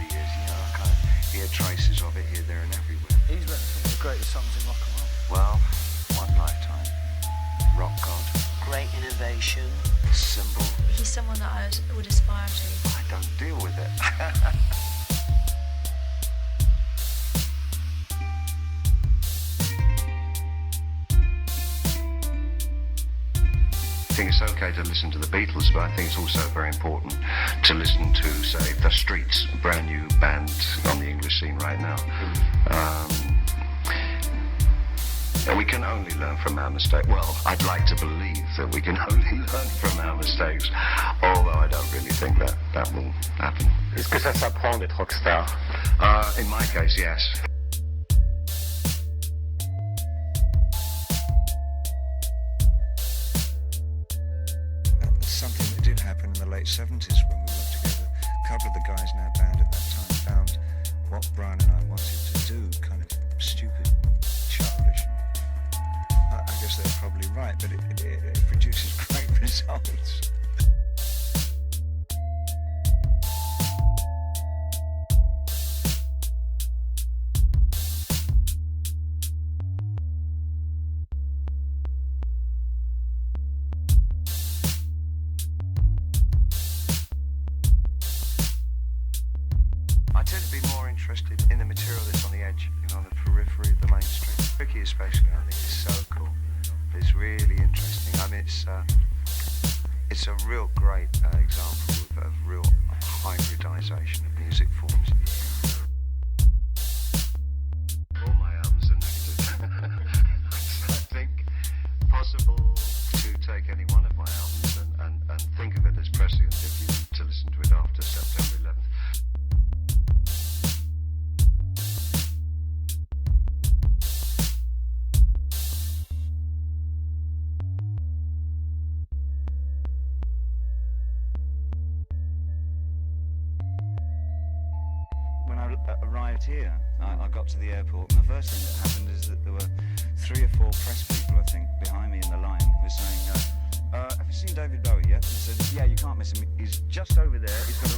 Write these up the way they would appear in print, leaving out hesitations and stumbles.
the years. You know, I kind of hear traces of it here, there, and everywhere. He's written some of the greatest songs in rock and roll. Well, One Lifetime, Rock God, Great Innovation, Symbol. He's someone that I would aspire to. I don't deal with it. I think it's okay to listen to the Beatles, but I think it's also very important to listen to, say, The Streets, a brand new band on the English scene right now. And we can only learn from our mistakes. Well, I'd like to believe that we can only learn from our mistakes, although I don't really think that will happen. Est-ce que ça s'apprend d'être rockstar? In my case, yes. Something that did happen in the late 70s when we worked together. A couple of the guys in our band at that time found what Brian and I wanted to do kind of stupid, childish. I guess they're probably right, but it produces great results. I tend to be more interested in the material that's on the edge, on the periphery of the mainstream. Ricky especially, I think, is so cool. It's really interesting. I mean, it's a real great example of real hybridization of music forms. All my albums are negative. I think possible to take any one of my albums and think of it as prescient if you need to listen to it after September 11th. Arrived here, I got to the airport, and the first thing that happened is that there were 3 or 4 press people, I think, behind me in the line who were saying, have you seen David Bowie yet? And I said, yeah, you can't miss him. He's just over there. He's got a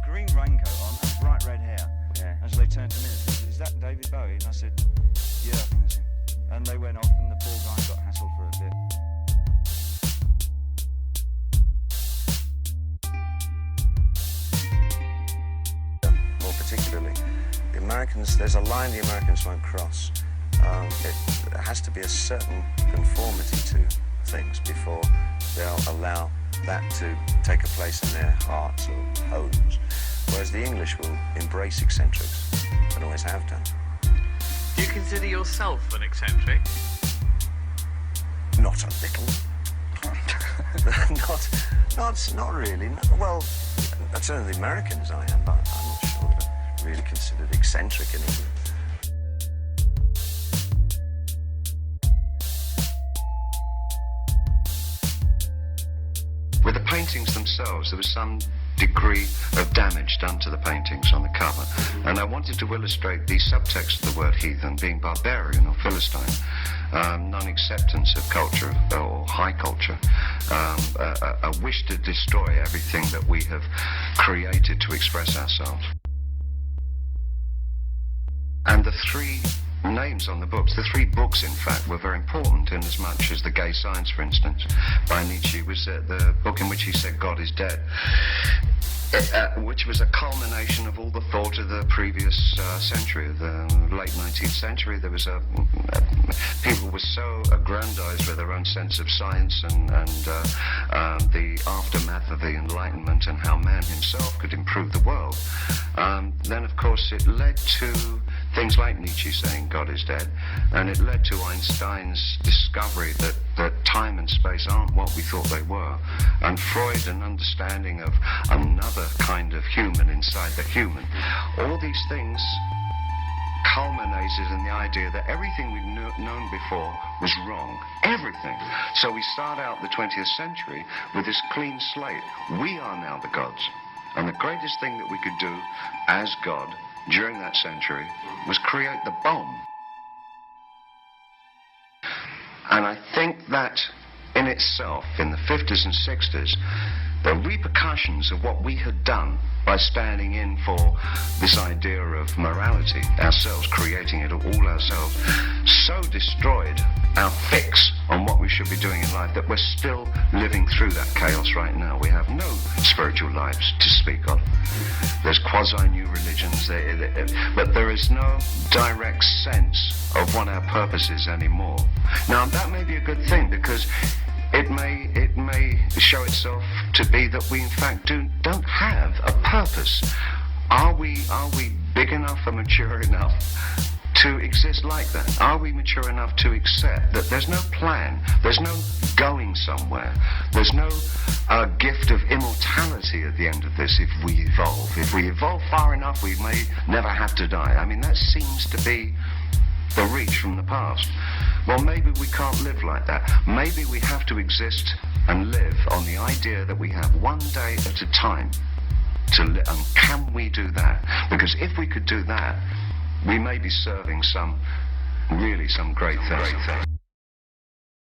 green raincoat on and bright red hair. Yeah. And so they turned to me and said, is that David Bowie? And I said, yeah, I think that's him. And they went off, and the poor guy got hassled for a bit. Particularly, the Americans, there's a line the Americans won't cross. It has to be a certain conformity to things before they'll allow that to take a place in their hearts or homes. Whereas the English will embrace eccentrics and always have done. Do you consider yourself an eccentric? Not a little. not really. No. Well, certainly the Americans I am, but I'm not sure that I'm really considered eccentric in England. With the paintings themselves, there was some degree of damage done to the paintings on the cover, and I wanted to illustrate the subtext of the word heathen being barbarian or Philistine, non-acceptance of culture or high culture, a wish to destroy everything that we have created to express ourselves. And the 3 names on the books, the 3 books in fact, were very important in as much as The Gay Science, for instance, by Nietzsche, was the book in which he said God is dead, which was a culmination of all the thought of the previous century, the late 19th century. There was people were so aggrandized with their own sense of science and the aftermath of the Enlightenment and how man himself could improve the world. Then, of course, it led to things like Nietzsche saying God is dead, and it led to Einstein's discovery that time and space aren't what we thought they were, and Freud an understanding of another kind of human inside the human. All these things culminated in the idea that everything we'd known before was wrong. Everything. So we start out the 20th century with this clean slate. We are now the gods. And the greatest thing that we could do as God during that century was create the bomb. And I think that in itself, in the 50s and 60s, the repercussions of what we had done by standing in for this idea of morality, ourselves, creating it all ourselves, so destroyed our fix on what we should be doing in life that we're still living through that chaos right now. We have no spiritual lives to speak of. There's quasi-new religions, but there is no direct sense of what our purpose is anymore. Now, that may be a good thing, because it may show itself to be that we in fact don't have a purpose. Are we big enough and mature enough to exist like that? Are we mature enough to accept that there's no plan, there's no going somewhere, there's no gift of immortality at the end of this if we evolve? If we evolve far enough, we may never have to die. I mean, that seems to be the reach from the past. Well, maybe we can't live like that. Maybe we have to exist and live on the idea that we have one day at a time to live. And can we do that? Because if we could do that, we may be serving some great thing.